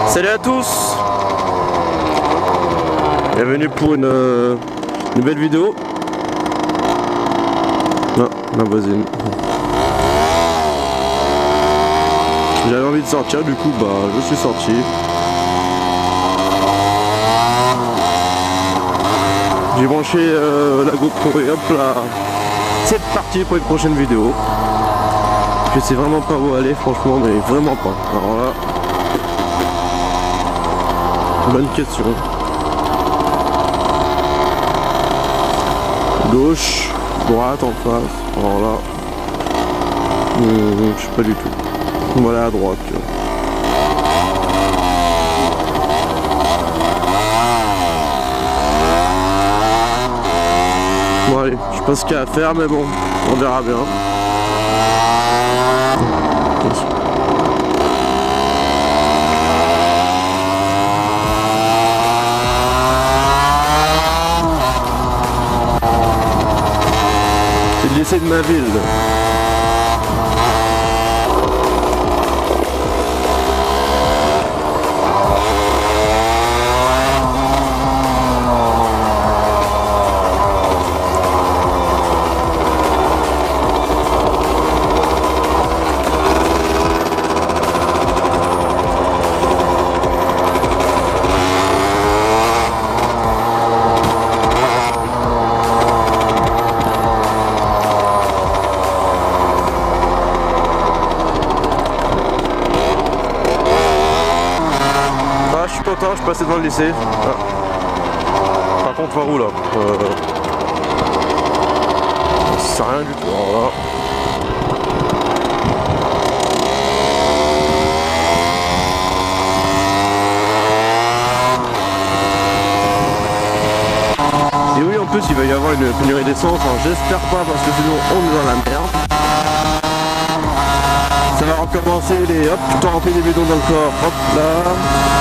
Salut à tous. Bienvenue pour une nouvelle vidéo. Non, ma voisine. J'avais envie de sortir, du coup je suis sorti. J'ai branché la GoPro et hop là, c'est parti pour une prochaine vidéo. Je sais vraiment pas où aller, franchement, mais vraiment pas. Alors là, bonne question. Gauche, droite, en face. Alors là, je sais pas du tout. On va aller à droite. Bon allez, je sais pas ce qu'il y a à faire, mais bon, on verra bien. C'est le lycée de ma ville. Je suis passé devant le lycée. Ah. Par contre, par où là c'est rien du tout. Alors là. Et oui, en plus, il va y avoir une pénurie d'essence. Enfin, j'espère pas, parce que sinon, on est dans la merde. Ça va recommencer les hop, tout rempli des bidons dans le corps, hop là,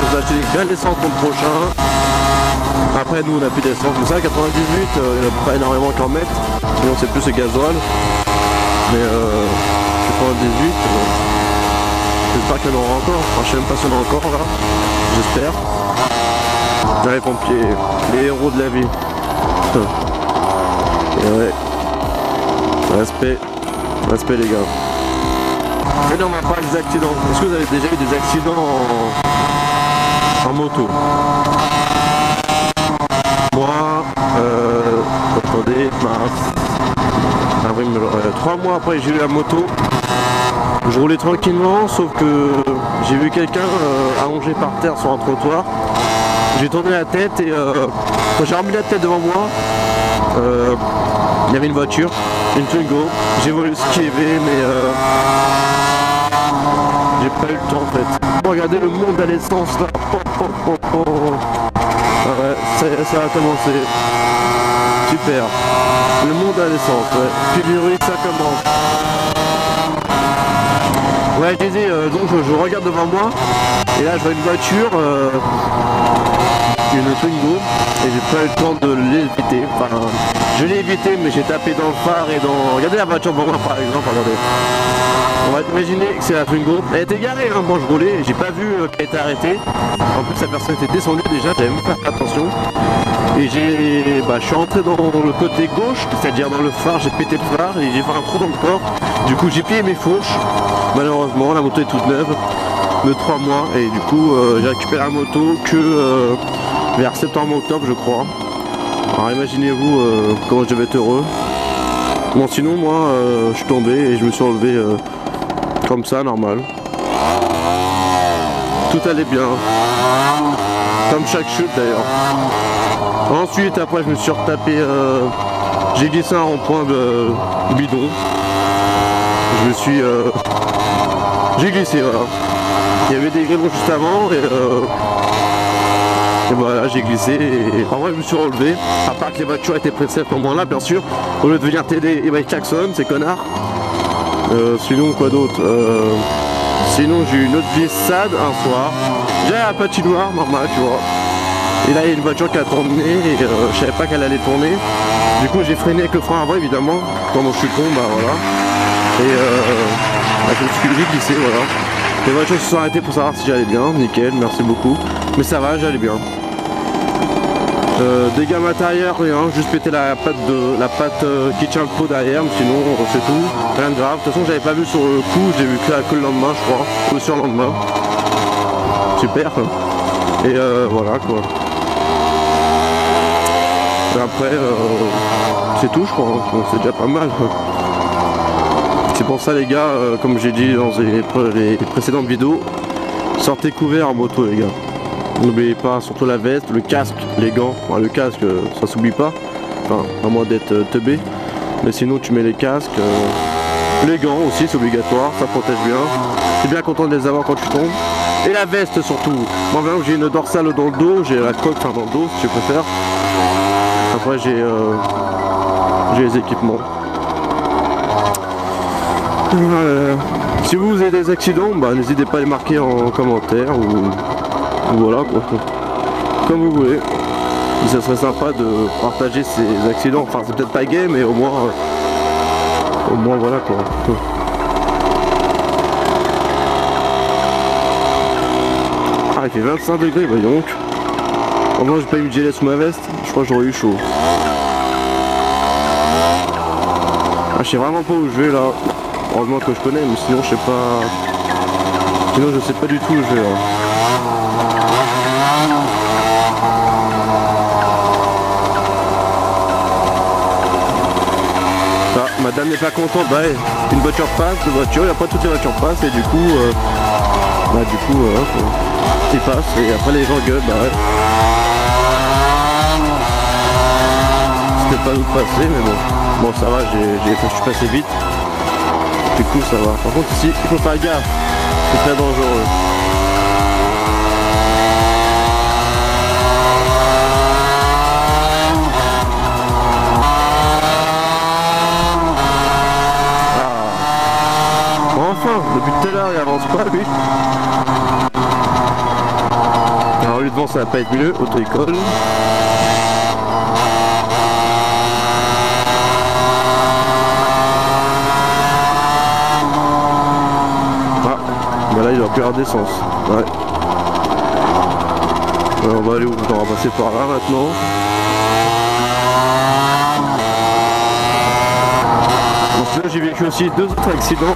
vous achetez bien l'essence pour le prochain. Après nous on a plus d'essence, mais ça 98, il n'y en a pas énormément qu'en mettre, sinon c'est plus le gasoil. Mais 98, j'espère qu'il y en aura encore, enfin, je sais même pas s'il y en a encore là, j'espère. Les pompiers, les héros de la vie. Et ouais, respect les gars. Et là on va parler des accidents. Est-ce que vous avez déjà eu des accidents en moto? Moi, attendez, mars, avril, 3 mois après j'ai eu la moto. Je roulais tranquillement, sauf que j'ai vu quelqu'un allongé par terre sur un trottoir. J'ai tourné la tête et quand j'ai remis la tête devant moi, il y avait une voiture, une Twingo. J'ai voulu esquiver, mais j'ai pas eu le temps en fait. Regardez le monde à l'essence là. Ah ouais, ça a commencé. Super. Le monde à l'essence, ouais. Pénurie, ça commence. Ouais, je disais, donc je regarde devant moi et là je vois une voiture, une Twingo, et j'ai pas eu le temps de l'éviter. Enfin, je l'ai évité, mais j'ai tapé dans le phare et dans... Regardez la voiture devant moi par exemple, regardez. On va imaginer que c'est la Twingo. Elle était garée, hein, moi je roulais, j'ai pas vu qu'elle était arrêtée. En plus la personne était descendue déjà, j'avais même pas fait attention. Et je suis rentré dans le côté gauche, c'est-à-dire dans le phare, j'ai pété le phare et j'ai fait un trou dans le corps. Du coup j'ai plié mes fourches. Malheureusement la moto est toute neuve, de 3 mois, et du coup j'ai récupéré la moto que vers septembre-octobre je crois. Alors imaginez-vous comment je devais être heureux. Bon sinon moi je suis tombé et je me suis enlevé comme ça, normal. Tout allait bien. Comme chaque chute d'ailleurs. Ensuite après je me suis retapé, j'ai glissé un rond-point de bidon. Je me suis... j'ai glissé, voilà. Il y avait des grillons juste avant et voilà, j'ai glissé et en vrai je me suis relevé. À part que les voitures étaient pressées à ce moment-là, bien sûr. Au lieu de venir t'aider, et ils klaxonnent, ces connards. Sinon quoi d'autre, sinon j'ai eu une autre glissade un soir. J'ai un patinoire normal, tu vois. Et là il y a une voiture qui a tourné et je savais pas qu'elle allait tourner. Du coup j'ai freiné avec le frein avant évidemment. Pendant que je suis con, bah voilà. Et j'ai glissé, voilà. Les voitures se sont arrêtées pour savoir si j'allais bien, nickel, merci beaucoup. Mais ça va, j'allais bien. Dégâts matériels, rien, juste péter la patte qui tient le pot derrière, mais sinon c'est tout, rien de grave. De toute façon j'avais pas vu sur le coup, j'ai vu que le lendemain je crois, ou le surlendemain. Super. Et voilà quoi. Et après c'est tout je crois, hein. C'est déjà pas mal. C'est pour ça les gars, comme j'ai dit dans les précédentes vidéos, sortez couverts en moto les gars. N'oubliez pas, surtout la veste, le casque, les gants. Enfin, le casque, ça s'oublie pas. Enfin, à moins d'être teubé. Mais sinon, tu mets les casques. Les gants aussi, c'est obligatoire. Ça protège bien. C'est bien content de les avoir quand tu tombes. Et la veste surtout. Moi, maintenant, j'ai une dorsale dans le dos. J'ai la coque dans le dos, si tu préfères. Après, j'ai les équipements. Si vous avez des accidents, bah, n'hésitez pas à les marquer en commentaire. Ou voilà quoi, comme vous voulez. Et ça serait sympa de partager ces accidents, enfin c'est peut-être pas gay mais au moins voilà quoi. Ah il fait 25 degrés bah donc. Au moins j'ai pas eu de gilet sous ma veste, je crois que j'aurais eu chaud. Ah je sais vraiment pas où je vais là. Heureusement que je connais mais sinon je sais pas. Sinon je sais pas du tout où je vais là. Madame n'est pas contente, bah une voiture passe, deux voitures, il n'y a pas toutes les voitures passent et du coup ils passent et après les gens gueulent, bah ouais. C'était pas où de passer mais bon ça va, je suis passé vite. Du coup ça va. Par contre ici il faut faire gaffe, c'est très dangereux. Depuis tout à l'heure il avance pas lui. Alors lui devant ça va pas être mieux, auto-école. Ah, bah là il doit plus avoir d'essence. Ouais. Alors, on va aller où? On va passer par là maintenant. Là j'ai vécu aussi deux autres accidents,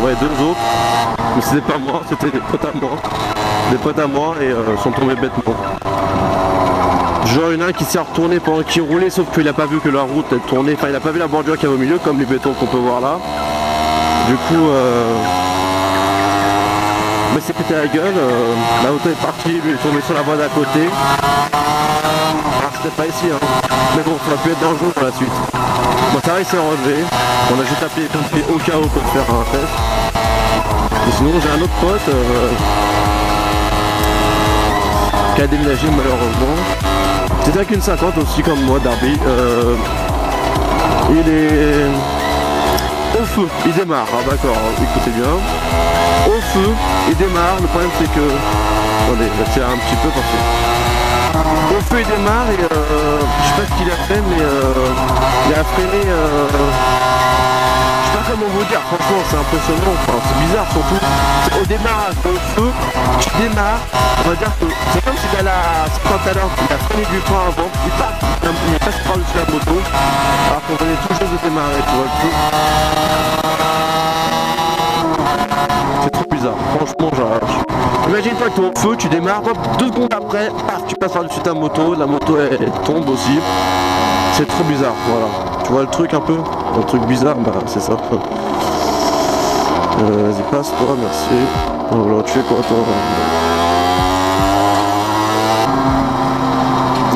ouais deux autres, mais c'était pas moi, c'était des potes à moi et sont tombés bêtement. Genre il y en a un qui s'est retourné pendant qu'il roulait sauf qu'il a pas vu que la route elle tournait, enfin il a pas vu la bordure qu'il y avait au milieu comme les bétons qu'on peut voir là. Du coup mais c'est pété la gueule, la moto est partie, lui il est tombé sur la voie d'à côté. Alors c'était pas ici hein, mais bon ça aurait pu être dangereux pour la suite. Bon ça va il s'est relevé, on a juste appelé les pompiers au cas où pour faire un test. Et sinon j'ai un autre pote qui a déménagé malheureusement. C'est avec une 50 aussi comme moi Darby. Il est au feu, il démarre, ah d'accord, écoutez bien. Au feu, il démarre, le problème c'est que... Attendez, là c'est un petit peu parce que... Au feu il démarre et je sais pas ce qu'il a fait mais il a freiné je sais pas comment vous dire, franchement c'est impressionnant, enfin, c'est bizarre surtout. Au démarrage, au feu, tu démarres, on va dire que c'est comme si il a tout à l'heure, il a freiné du frein avant, il passe par-dessus la moto, alors qu'on venait tout juste de démarrer, tu vois le truc. C'est trop bizarre, franchement j'arrache. Imagine-toi que tu es au feu, tu démarres, hop, 2 secondes après, paf, tu passes par-dessus ta moto, la moto elle tombe aussi. C'est trop bizarre, voilà. Tu vois le truc un peu? Un truc bizarre, bah c'est ça. Vas-y passe toi, merci. Alors tu fais quoi toi?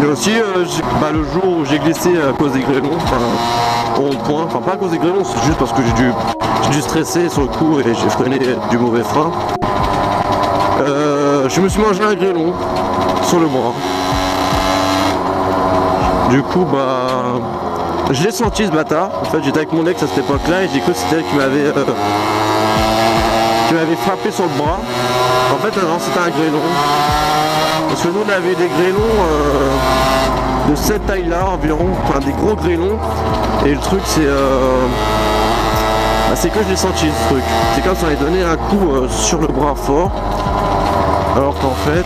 Et aussi le jour où j'ai glissé à cause des grêlons, enfin au point, enfin pas à cause des grêlons, c'est juste parce que j'ai dû stresser sur le coup et j'ai freiné du mauvais frein. Je me suis mangé un grêlon sur le bras. Du coup bah je l'ai senti ce bâtard. En fait j'étais avec mon ex à cette époque là et j'ai cru que c'était elle qui m'avait frappé sur le bras. En fait non, c'était un grêlon. Parce que nous on avait des grêlons de cette taille là environ, enfin des gros grêlons. Et le truc c'est Bah, c'est que je l'ai senti ce truc. C'est comme si on avait donné un coup sur le bras fort. Alors qu'en fait,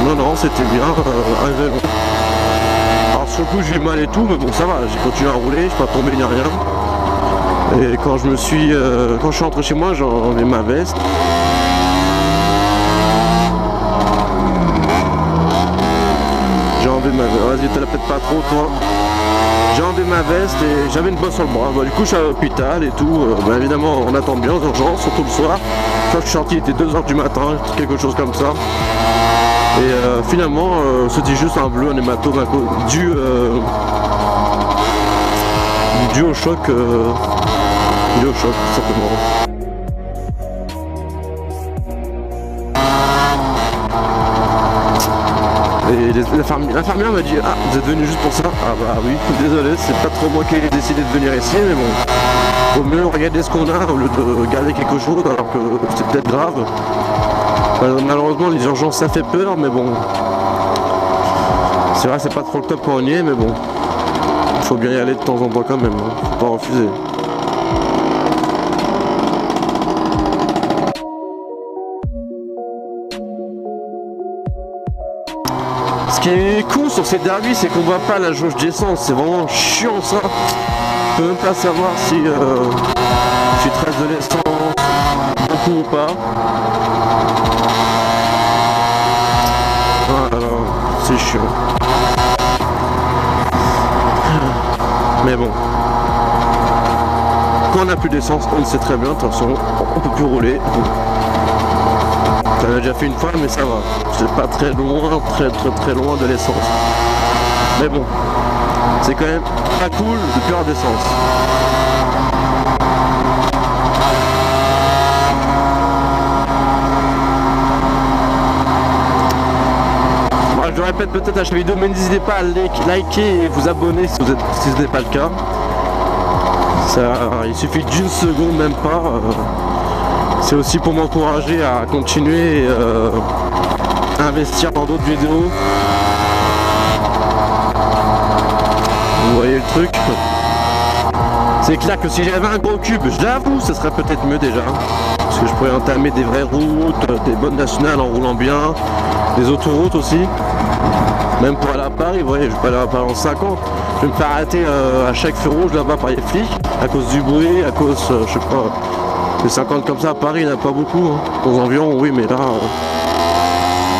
non, c'était bien un vélo. Alors sur le coup j'ai eu mal et tout, mais bon ça va, j'ai continué à rouler, je suis pas tombé ni rien. Et quand je suis rentré chez moi, j'ai enlevé ma veste. J'ai enlevé ma veste, vas-y te la pète pas trop toi. J'ai enlevé ma veste et j'avais une bosse sur le bras. Bah, du coup je suis à l'hôpital et tout. Bah, évidemment on attend bien aux urgences, surtout le soir. Quand je suis sorti il était 2 h du matin, quelque chose comme ça. Et finalement c'était juste un bleu, un hématome dû au choc, tout simplement. Et l'infirmière m'a dit ah vous êtes venu juste pour ça. Ah bah oui, désolé, c'est pas trop moi qui ai décidé de venir ici, mais bon, vaut mieux regarder ce qu'on a au lieu de garder quelque chose alors que c'est peut-être grave. Malheureusement les urgences ça fait peur, mais bon, c'est vrai c'est pas trop le top quand on y est, mais bon, il faut bien y aller de temps en temps quand même, hein. Faut pas refuser. Ce qui est cool sur ces derbies, c'est qu'on voit pas la jauge d'essence, c'est vraiment chiant ça. Je peux même pas savoir si je reste de l'essence, beaucoup ou pas. Voilà, c'est chiant. Mais bon. Quand on n'a plus d'essence, on le sait très bien, de toute façon, on peut plus rouler. Ça l'a déjà fait une fois, mais ça va. C'est pas très loin, très loin de l'essence. Mais bon, c'est quand même pas cool de plus avoir d'essence. Moi, je le répète peut-être à chaque vidéo, mais n'hésitez pas à liker et vous abonner si ce n'est pas le cas. Ça, il suffit d'une seconde, même pas. C'est aussi pour m'encourager à continuer à investir dans d'autres vidéos. Vous voyez le truc? C'est clair que si j'avais un gros cube, je l'avoue, ce serait peut-être mieux déjà. Parce que je pourrais entamer des vraies routes, des bonnes nationales en roulant bien, des autoroutes aussi. Même pour aller à Paris, vous voyez, je vais pas aller à Paris en 50. Je vais me faire arrêter à chaque feu rouge là-bas par les flics, à cause du bruit, à cause, je sais pas, les 50 comme ça à Paris, il n'y en a pas beaucoup. Hein. Aux environs, oui, mais là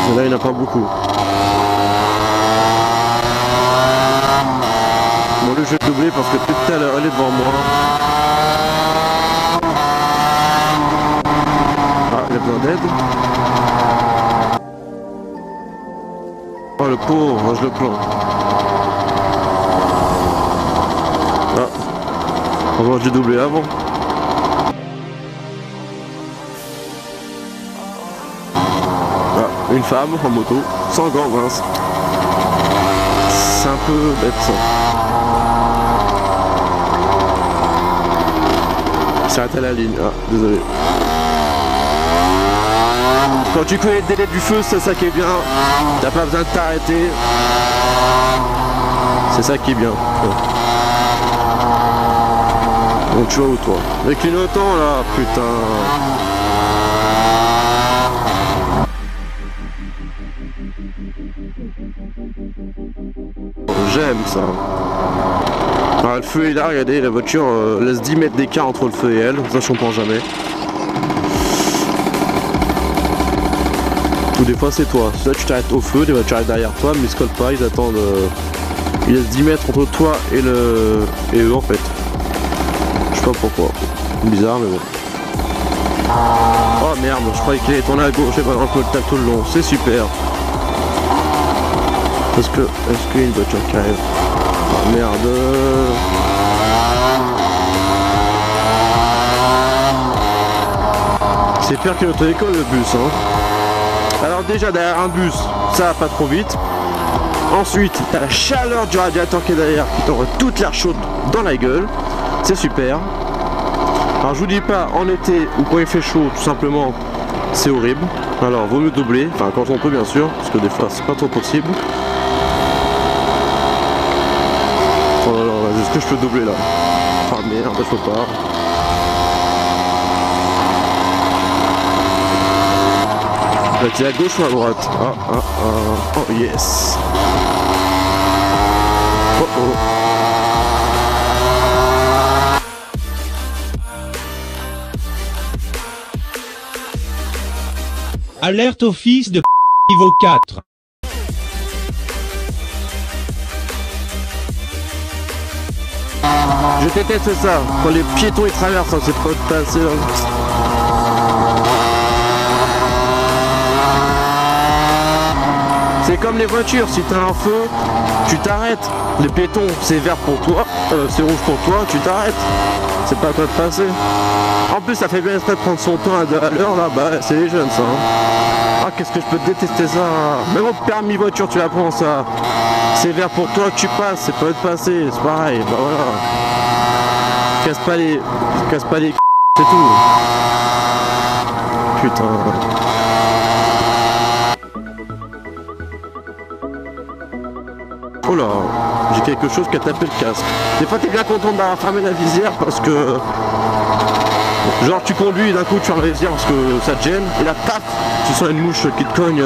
il n'y en a pas beaucoup. Bon, lui, je vais doubler parce que tout à l'heure, elle est devant moi. Ah, il a besoin d'aide. Oh, le pauvre, je le plains. Ah, heureusement, j'ai doublé avant. Une femme en moto, sans gants, mince. C'est un peu bête ça. C'est arrêté la ligne, ah, désolé. Quand tu connais le délai du feu, c'est ça qui est bien. T'as pas besoin de t'arrêter. C'est ça qui est bien. Donc tu vas où toi? Avec les clignotant là, putain. J'aime ça. Alors, le feu est là, regardez, la voiture laisse 10 mètres d'écart entre le feu et elle, ça je comprends jamais. Ou des fois c'est toi, là tu t'arrêtes au feu, les voitures arrivent derrière toi, mais ils se collent pas, ils attendent. Ils laissent 10 mètres entre toi et eux en fait. Je sais pas pourquoi. Bizarre mais bon. Oh merde, je croyais qu'il allait tourner à gauche et pas dans le col tout le long, c'est super. Est-ce qu'il y a une voiture qui arrive? Oh merde. C'est pire que notre école le bus hein. Alors déjà derrière un bus, ça va pas trop vite. Ensuite, t'as la chaleur du radiateur qui est derrière qui t'envoie toute l'air chaude dans la gueule. C'est super. Alors je vous dis pas en été ou quand il fait chaud, tout simplement, c'est horrible. Alors vaut mieux doubler, enfin quand on peut bien sûr, parce que des fois c'est pas trop possible. Oh là là, est-ce que je peux doubler là? Ah merde, je peux pas. Bah, t'es à gauche ou à droite? Oh yes. Oh oh. Alerte office de niveau 4. Je déteste ça, quand les piétons ils traversent, hein, c'est pas de passer. C'est comme les voitures, si t'as un feu, tu t'arrêtes. Les piétons, c'est vert pour toi, c'est rouge pour toi, tu t'arrêtes. C'est pas à toi de passer. En plus, ça fait bien exprès de prendre son temps à l'heure, là, bah c'est les jeunes ça. Hein. Ah, qu'est-ce que je peux détester ça. Même au permis voiture, tu l'apprends ça. C'est vert pour toi que tu passes, c'est pas de passer, c'est pareil, bah voilà. Casse pas les c'est tout. Putain. Oh là, j'ai quelque chose qui a tapé le casque. Des fois t'es bien content d'avoir fermé la visière parce que genre tu conduis et d'un coup tu fermes la visière parce que ça te gêne et là paf, tu sens une mouche qui te cogne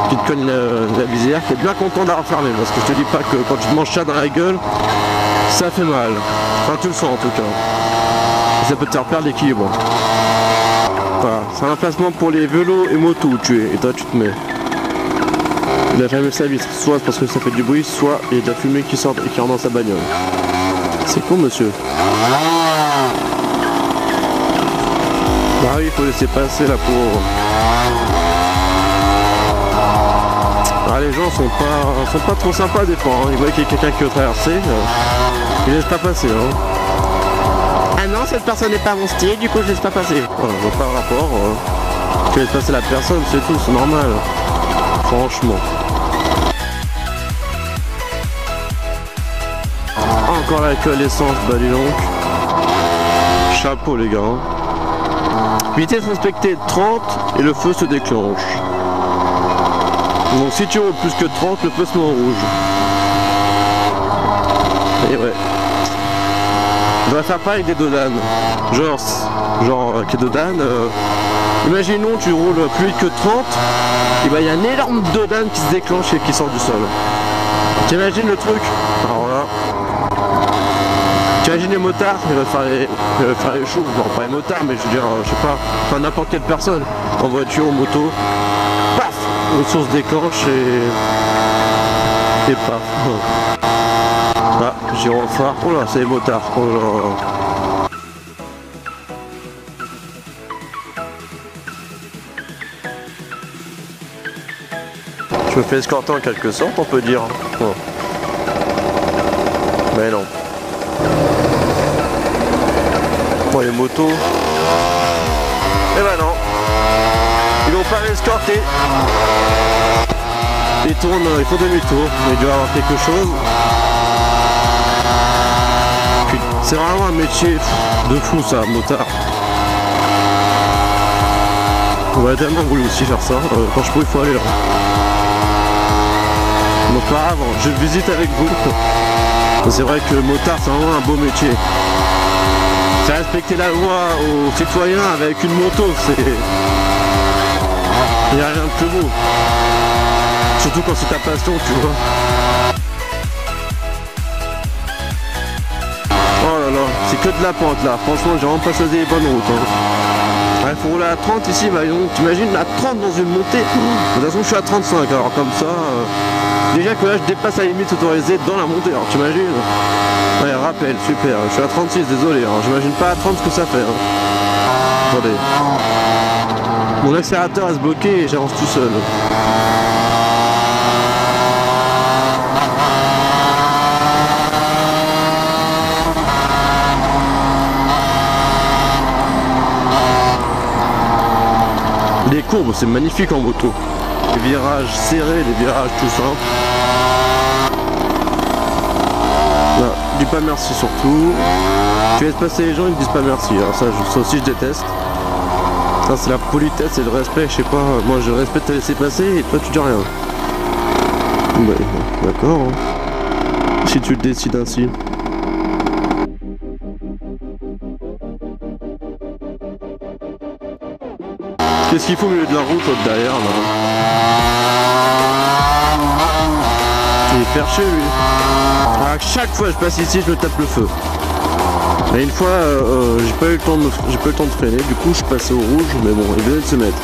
la visière. T'es bien content d'avoir fermé parce que je te dis pas que quand tu te manges ça dans la gueule, ça fait mal. Enfin tu le sens en tout cas. Et ça peut te faire perdre l'équilibre. Voilà, c'est un emplacement pour les vélos et motos où tu es et toi tu te mets. Il a fermé sa vitre, soit parce que ça fait du bruit, soit il y a de la fumée qui sort et qui rentre dans sa bagnole. C'est con monsieur. Bah oui, il faut laisser passer la pauvre. Ah, les gens sont pas trop sympas des fois, hein. Ils voient qu'il y a quelqu'un qui veut traverser, ils laissent pas passer. Hein. Ah non, cette personne n'est pas mon style, du coup je laisse pas passer. Voilà, on voit pas le rapport. Tu laisses passer la personne, c'est tout, c'est normal. Franchement. Encore la queue à l'essence, bah dis donc. Chapeau les gars. Vitesse respectée 30 et le feu se déclenche. Donc si tu roules plus que 30, le feu se met en rouge. Et ouais. On va faire pareil avec des dodanes. Genre avec les dodanes, imaginons tu roules plus vite que 30, et bah il y a un énorme dodane qui se déclenche et qui sort du sol. T'imagines le truc? Alors là. T'imagines les motards, il va faire les choses, bon pas les motards mais je veux dire, je sais pas, enfin n'importe quelle personne, en voiture, en moto, paf, le son se déclenche et paf. Ah, gyrophare, oh là, c'est les motards, oh là. Je me fais escorter en quelque sorte, on peut dire. Oh. Mais non. Bon, les motos. Eh ben non. Ils vont pas l'escorter. Ils tournent, ils font demi-tour. Il doit y avoir quelque chose. C'est vraiment un métier de fou ça, motard. On va tellement voulu aussi faire ça. Quand je peux, il faut aller là. Donc pas grave, je visite avec vous. C'est vrai que le motard c'est vraiment un beau métier. C'est respecter la loi aux citoyens avec une moto, c'est... Il n'y a rien de plus beau. Surtout quand c'est ta passion, tu vois. Oh là là, c'est que de la pente là. Franchement, j'ai vraiment pas choisi les bonnes routes. Hein. Ouais, faut rouler à 30 ici, bah donc t'imagines à 30 dans une montée. De toute façon, je suis à 35, alors comme ça... Déjà que là je dépasse la limite autorisée dans la montée, alors t'imagines? Ouais, rappel, super, je suis à 36, désolé, alors j'imagine pas à 30 ce que ça fait. Hein. Attendez. Mon accélérateur reste bloqué et j'avance tout seul. Les courbes, c'est magnifique en moto. Les virages serrés, les virages tout simples. Dis pas merci surtout. Tu laisses passer les gens, ils ne disent pas merci. Alors ça aussi je déteste. Ça c'est la politesse et le respect, je sais pas. Moi je respecte te laisser passer et toi tu dis rien. Ouais, d'accord. Hein. Si tu le décides ainsi. Qu'est-ce qu'il faut au milieu de la route derrière là? Il est perché lui. À chaque fois que je passe ici, je me tape le feu. Et une fois, j'ai pas eu le temps de freiner, du coup je suis passé au rouge, mais bon, il venait de se mettre.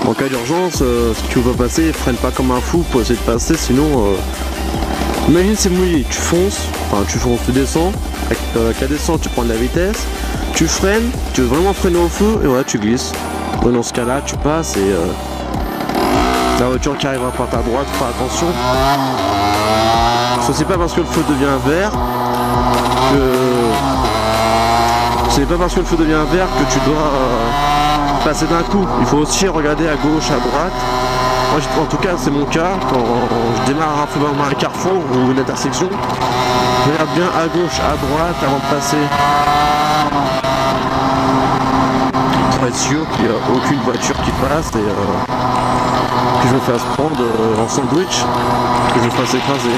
En cas d'urgence, si tu veux pas passer, freine pas comme un fou pour essayer de passer, sinon... imagine c'est mouillé, tu fonces, tu descends, avec la descente tu prends de la vitesse, tu freines, tu veux vraiment freiner au feu, et voilà, tu glisses. Donc dans ce cas-là, tu passes et... la voiture qui arrivera par ta droite, fera attention. C'est pas parce que le feu devient vert que tu dois passer d'un coup. Il faut aussi regarder à gauche, à droite. Moi, en tout cas, c'est mon cas. Quand je démarre un feu dans un carrefour ou une intersection, je regarde bien à gauche, à droite avant de passer. Pour être sûr qu'il n'y a aucune voiture qui passe et que je me fasse prendre en sandwich, que je me fasse écraser.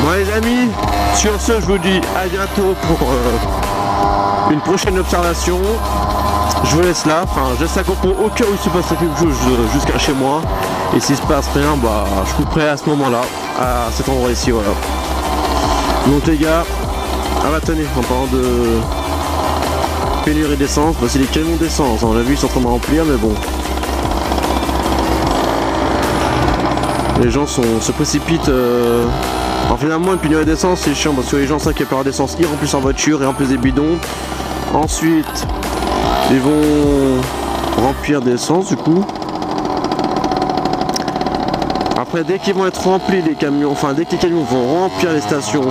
Bon les amis, sur ce je vous dis à bientôt pour une prochaine observation. Je vous laisse là, je laisse la GoPro au cas où il se passe quelque chose jusqu'à chez moi. Et s'il se passe rien, je couperai à ce moment-là, à cet endroit ici, voilà. Donc les gars, tenez, en parlant de pénurie d'essence, c'est les camions d'essence, on l'a vu, ils sont en train de remplir, mais bon. Les gens se précipitent. Finalement, une pénurie d'essence, c'est chiant parce que les gens savent qu'il y a pas d'essence, ils remplissent en voiture, ils remplissent des bidons. Ensuite, ils vont remplir d'essence du coup. Après, dès qu'ils vont être remplis les camions, dès que les camions vont remplir les stations,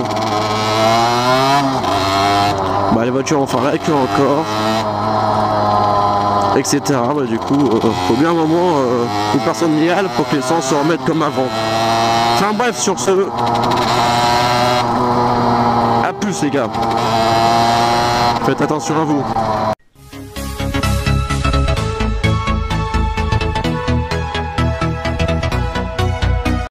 les voitures vont faire la queue encore, etc. Du coup, faut bien un moment où personne n'y aille pour que l'essence se remette comme avant. Bref, sur ce, à plus les gars, faites attention à vous.